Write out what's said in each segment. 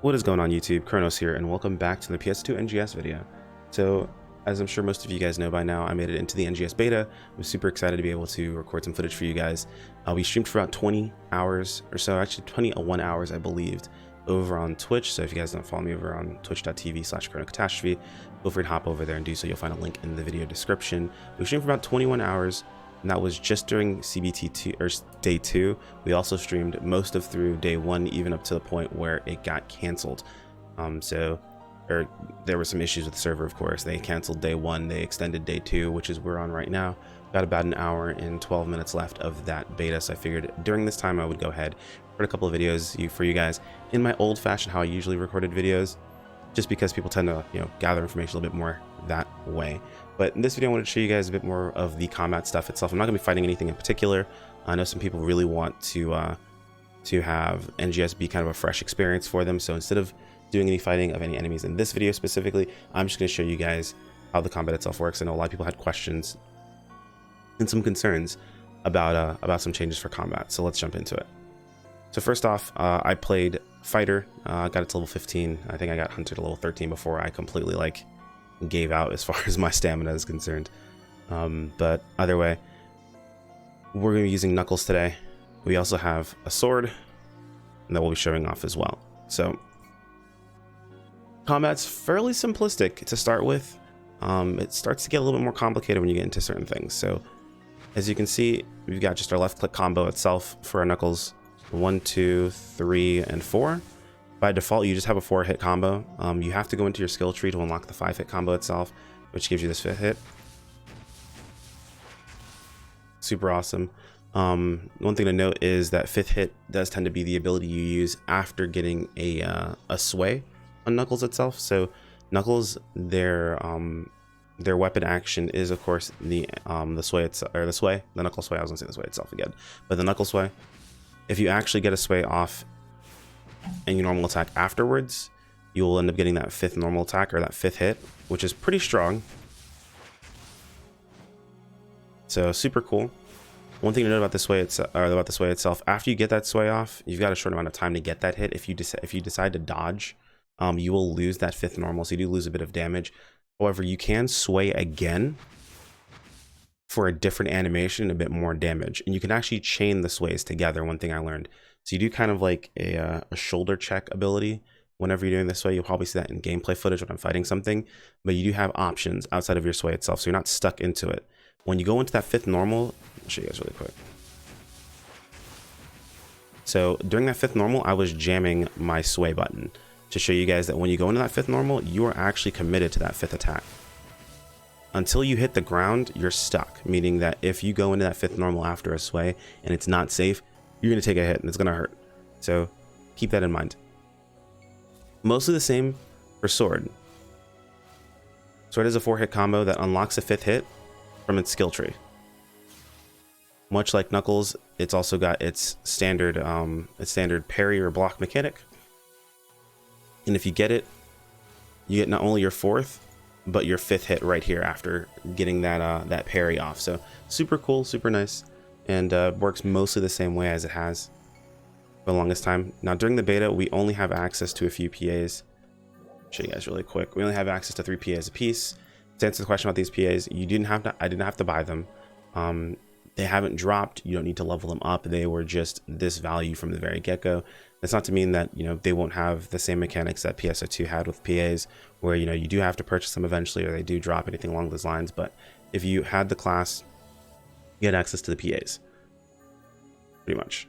What is going on YouTube? Kronos here, and welcome back to the PS2 NGS video. So, as I'm sure most of you guys know by now, I made it into the NGS beta. I'm super excited to be able to record some footage for you guys. We streamed for about 20 hours or so, actually 21 hours I believed, over on Twitch. So if you guys don't follow me over on twitch.tv/chronocatastrophe, feel free to hop over there and do so. You'll find a link in the video description. We streamed for about 21 hours. And that was just during CBT2 or day 2. We also streamed most of through day 1, even up to the point where it got canceled. There were some issues with the server, of course. They canceled day 1, they extended day 2, which is we're on right now. Got about an hour and 12 minutes left of that beta, so I figured during this time I would go ahead, record a couple of videos for you guys in my old-fashioned how I usually recorded videos, just because people tend to gather information a little bit more that way. But in this video I wanted to show you guys a bit more of the combat stuff itself. I'm not going to be fighting anything in particular. I know some people really want to have NGS be kind of a fresh experience for them, so instead of doing any fighting of any enemies in this video specifically, I'm just going to show you guys how the combat itself works. I know a lot of people had questions and some concerns about some changes for combat, so let's jump into it. So first off, I played fighter. Got it to level 15. I think I got hunter to level 13 before I completely gave out as far as my stamina is concerned. But either way, we're going to be using knuckles today. We also have a sword that we'll be showing off as well. So combat's fairly simplistic to start with. It starts to get a little bit more complicated when you get into certain things. So as you can see, we've got just our left click combo itself for our knuckles. 1, 2, 3, and 4. By default, you just have a 4-hit combo. You have to go into your skill tree to unlock the 5-hit combo itself, which gives you this 5th hit. Super awesome. One thing to note is that 5th hit does tend to be the ability you use after getting a sway on Knuckles itself. So Knuckles, their weapon action is of course the sway itself, or the knuckle sway. I was gonna say the sway itself again, but the knuckle sway. If you actually get a sway off and your normal attack afterwards, you will end up getting that 5th normal attack, or that 5th hit, which is pretty strong. So super cool. One thing to note about this sway itself, after you get that sway off, you've got a short amount of time to get that hit. If you decide to dodge, you will lose that 5th normal, so you do lose a bit of damage. However, you can sway again for a different animation, a bit more damage, and you can actually chain the sways together. One thing I learned, so you do kind of like a shoulder check ability whenever you're doing this sway. You'll probably see that in gameplay footage when I'm fighting something, but you do have options outside of your sway itself, so you're not stuck into it. When you go into that 5th normal, I'll show you guys really quick. So during that 5th normal, I was jamming my sway button to show you guys that when you go into that 5th normal, you are actually committed to that 5th attack. Until you hit the ground, you're stuck, meaning that if you go into that 5th normal after a sway and it's not safe, you're going to take a hit and it's going to hurt. So keep that in mind. Mostly the same for sword. Sword is a 4-hit combo that unlocks a 5th hit from its skill tree. Much like Knuckles, it's also got its standard parry or block mechanic. And if you get it, you get not only your 4th, but your 5th hit right here after getting that parry off. So super cool, super nice, and works mostly the same way as it has for the longest time. Now during the beta, we only have access to a few PAs. I'll show you guys really quick. We only have access to 3 PAs a piece. To answer the question about these PAs, I didn't have to buy them. They haven't dropped. You don't need to level them up. They were just this value from the very get-go. That's not to mean that they won't have the same mechanics that PSO2 had with PAs, where you do have to purchase them eventually, or they do drop, anything along those lines. But if you had the class, you had access to the PAs, pretty much.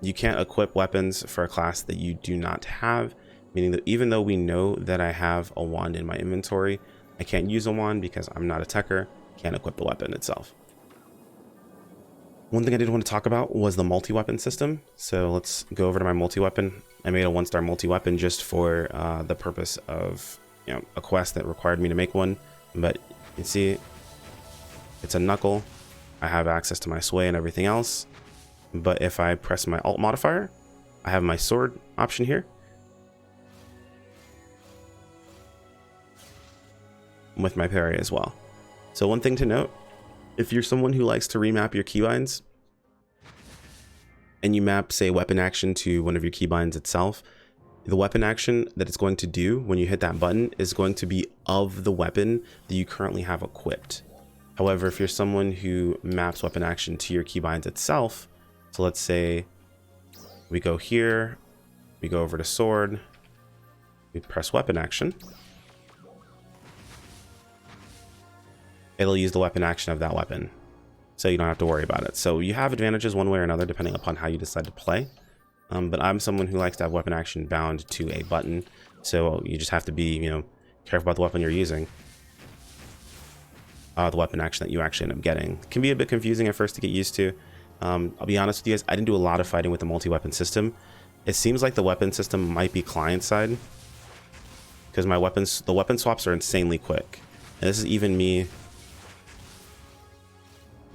You can't equip weapons for a class that you do not have, meaning that even though we know that I have a wand in my inventory, I can't use a wand because I'm not a techer. Can't equip the weapon itself. One thing I did want to talk about was the multi-weapon system. So let's go over to my multi-weapon. I made a 1-star multi-weapon just for the purpose of a quest that required me to make one. But you see, it's a knuckle. I have access to my sway and everything else. But if I press my alt modifier, I have my sword option here. With my parry as well. So one thing to note, if you're someone who likes to remap your keybinds, and you map, say, weapon action to one of your keybinds itself, the weapon action that it's going to do when you hit that button is going to be of the weapon that you currently have equipped. However, if you're someone who maps weapon action to your keybinds itself, so let's say we go here, we go over to sword, we press weapon action, it'll use the weapon action of that weapon, so you don't have to worry about it. So you have advantages one way or another depending upon how you decide to play. But I'm someone who likes to have weapon action bound to a button, so you just have to be, careful about the weapon you're using. The weapon action that you actually end up getting can be a bit confusing at first to get used to. I'll be honest with you guys, I didn't do a lot of fighting with the multi-weapon system. It seems like the weapon system might be client side, because the weapon swaps are insanely quick. And this is even me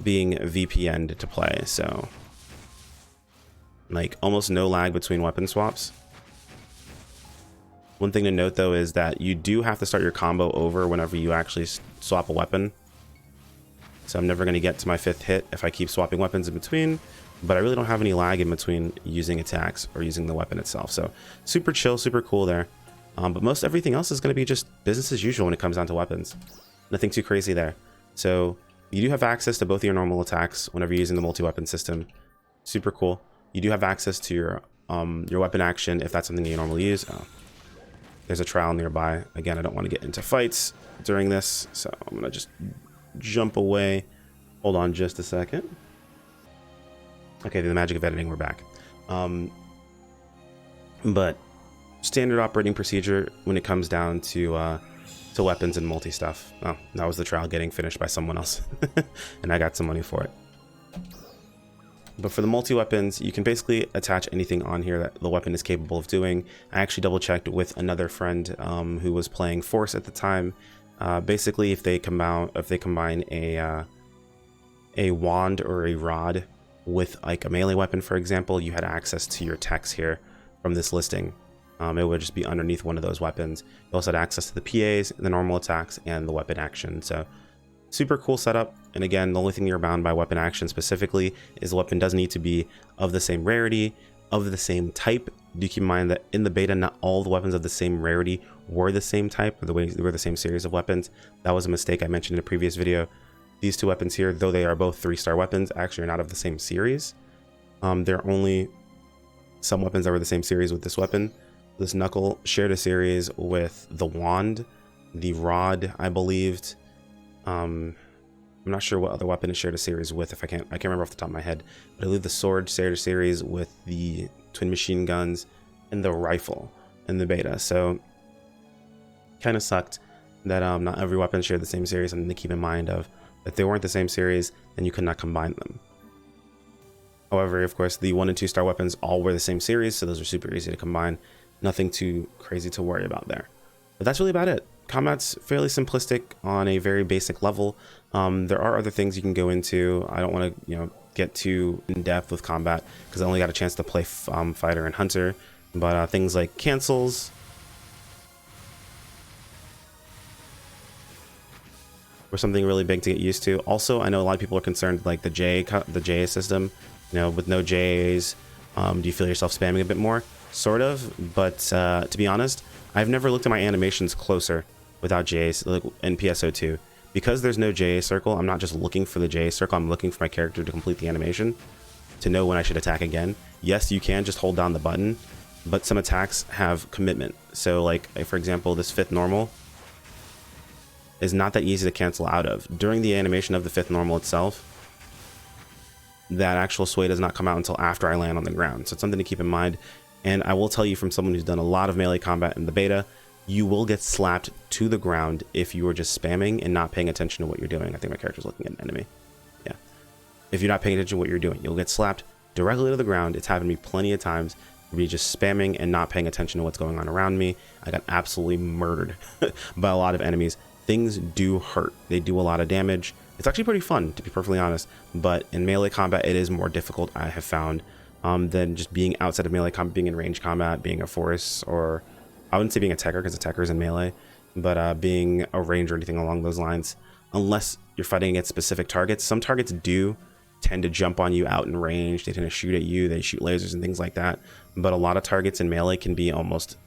being VPN'd to play, so like almost no lag between weapon swaps. One thing to note though is that you do have to start your combo over whenever you actually swap a weapon. So I'm never going to get to my 5th hit if I keep swapping weapons in between, but I really don't have any lag in between using attacks or using the weapon itself. So super chill, super cool there. But most everything else is going to be just business as usual when it comes down to weapons. Nothing too crazy there. So you do have access to both of your normal attacks whenever you're using the multi-weapon system. Super cool. You do have access to your weapon action if that's something you normally use. Oh, there's a trial nearby. Again, I don't want to get into fights during this, so I'm going to just jump away. Hold on just a second. Okay, the magic of editing, we're back. But standard operating procedure when it comes down to weapons and multi stuff. Oh, that was the trial getting finished by someone else. And I got some money for it. But for the multi-weapons, you can basically attach anything on here that the weapon is capable of doing. I actually double-checked with another friend who was playing Force at the time. Basically, if they combine a wand or a rod with like a melee weapon, for example, you had access to your text here from this listing. It would just be underneath one of those weapons. You also had access to the PAs, the normal attacks, and the weapon action. So super cool setup. And again, the only thing you're bound by weapon action specifically is the weapon doesn't need to be of the same rarity, of the same type. Do keep in mind that in the beta, not all the weapons of the same rarity were the same type, or they were the same series of weapons. That was a mistake I mentioned in a previous video. These two weapons here, though they are both 3-star weapons, actually are not of the same series. There are only some weapons that were the same series with this weapon. This knuckle shared a series with the wand, the rod, I believed. I'm not sure what other weapon it shared a series with. I can't remember off the top of my head. But I believe the sword shared a series with the twin machine guns and the rifle in the beta. So kind of sucked that not every weapon shared the same series. Something to keep in mind of. If they weren't the same series, then you could not combine them. However, of course, the 1- and 2-star weapons all were the same series, so those are super easy to combine. Nothing too crazy to worry about there. But that's really about it. Combat's fairly simplistic on a very basic level. There are other things you can go into. I don't want to, get too in depth with combat because I only got a chance to play fighter and hunter. But things like cancels, were something really big to get used to. Also, I know a lot of people are concerned like the JA system. With no JAs, do you feel yourself spamming a bit more? Sort of, but to be honest, I've never looked at my animations closer without JAs, like in PSO2. Because there's no JA circle, I'm not just looking for the JA circle, I'm looking for my character to complete the animation, to know when I should attack again. Yes, you can just hold down the button, but some attacks have commitment. So like, for example, this 5th normal is not that easy to cancel out of. During the animation of the 5th normal itself, that actual sway does not come out until after I land on the ground. So it's something to keep in mind. And I will tell you from someone who's done a lot of melee combat in the beta, you will get slapped to the ground if you are just spamming and not paying attention to what you're doing. I think my character's looking at an enemy. Yeah. If you're not paying attention to what you're doing, you'll get slapped directly to the ground. It's happened to me plenty of times. Me just spamming and not paying attention to what's going on around me. I got absolutely murdered by a lot of enemies. Things do hurt. They do a lot of damage. It's actually pretty fun, to be perfectly honest. But in melee combat, it is more difficult, I have found, than just being outside of melee combat, being in range combat, being a force, or I wouldn't say being a techer because a techer is in melee, but being a ranger or anything along those lines. Unless you're fighting against specific targets. Some targets do tend to jump on you out in range. They tend to shoot at you. They shoot lasers and things like that. But a lot of targets in melee can be almost,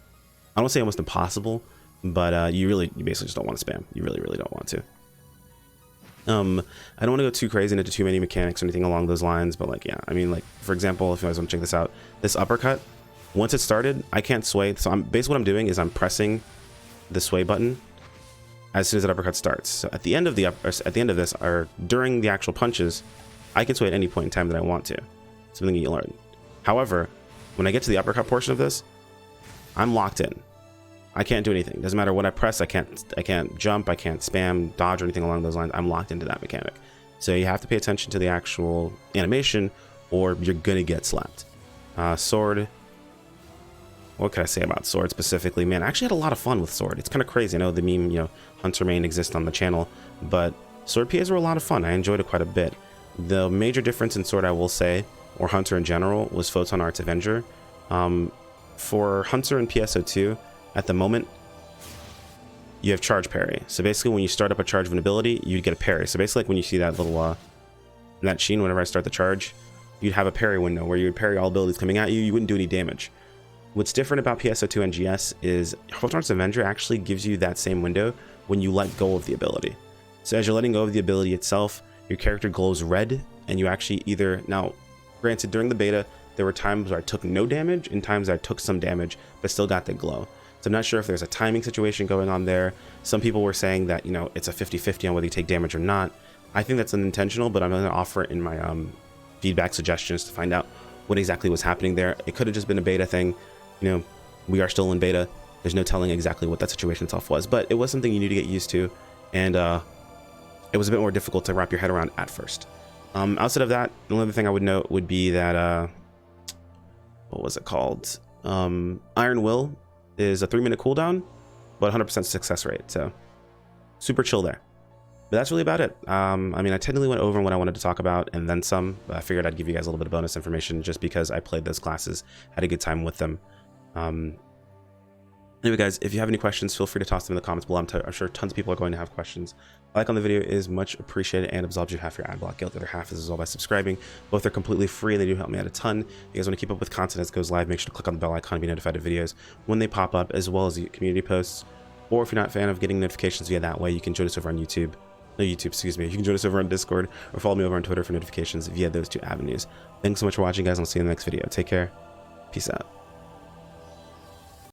I don't say almost impossible, but you basically just don't want to spam. You really don't want to. I don't want to go too crazy into too many mechanics or anything along those lines, but like, yeah, I mean, like, for example, if you guys want to check this out, this uppercut, once it started, I can't sway. So basically what I'm doing is I'm pressing the sway button as soon as that uppercut starts. So at the end of this, or during the actual punches, I can sway at any point in time that I want to. Something you learn. However, when I get to the uppercut portion of this, I'm locked in. I can't do anything. Doesn't matter what I press. I can't jump. I can't spam, dodge, or anything along those lines. I'm locked into that mechanic. So you have to pay attention to the actual animation, or you're gonna get slapped. Sword. What can I say about Sword specifically? Man, I actually had a lot of fun with Sword. It's kind of crazy. I know the meme, you know, Hunter main exists on the channel, but Sword PAs were a lot of fun. I enjoyed it quite a bit. The major difference in Sword, I will say, or Hunter in general, was Photon Arts Avenger. For Hunter and PSO2, at the moment, you have charge parry. So basically, when you start up a charge of an ability, you'd get a parry. So basically, like when you see that little that sheen, whenever I start the charge, you'd have a parry window where you would parry all abilities coming at you. You wouldn't do any damage. What's different about PSO2 NGS is Photon Arts Avenger actually gives you that same window when you let go of the ability. So as you're letting go of the ability itself, your character glows red, and you actually either, now, granted, during the beta, there were times where I took no damage and times I took some damage, but still got the glow. So I'm not sure if there's a timing situation going on there. Some people were saying that, you know, it's a 50-50 on whether you take damage or not. I think that's unintentional, but I'm going to offer it in my feedback suggestions to find out what exactly was happening there. It could have just been a beta thing. You know, we are still in beta. There's no telling exactly what that situation itself was, but it was something you need to get used to, and it was a bit more difficult to wrap your head around at first. Outside of that, the only other thing I would note would be that, what was it called? Iron Will is a 3-minute cooldown, but 100% success rate, so super chill there. But that's really about it. I mean, I technically went over what I wanted to talk about and then some, but I figured I'd give you guys a little bit of bonus information just because I played those classes, had a good time with them. Anyway, guys, if you have any questions, feel free to toss them in the comments below. I'm sure tons of people are going to have questions. A like on the video is much appreciated and absolves you half your ad block guilt. The other half is as well by subscribing. Both are completely free and they do help me out a ton. If you guys want to keep up with content as it goes live, make sure to click on the bell icon to be notified of videos when they pop up, as well as the community posts. Or if you're not a fan of getting notifications via that way, you can join us over on YouTube. No, YouTube, excuse me. You can join us over on Discord or follow me over on Twitter for notifications via those two avenues. Thanks so much for watching, guys. I'll see you in the next video. Take care. Peace out.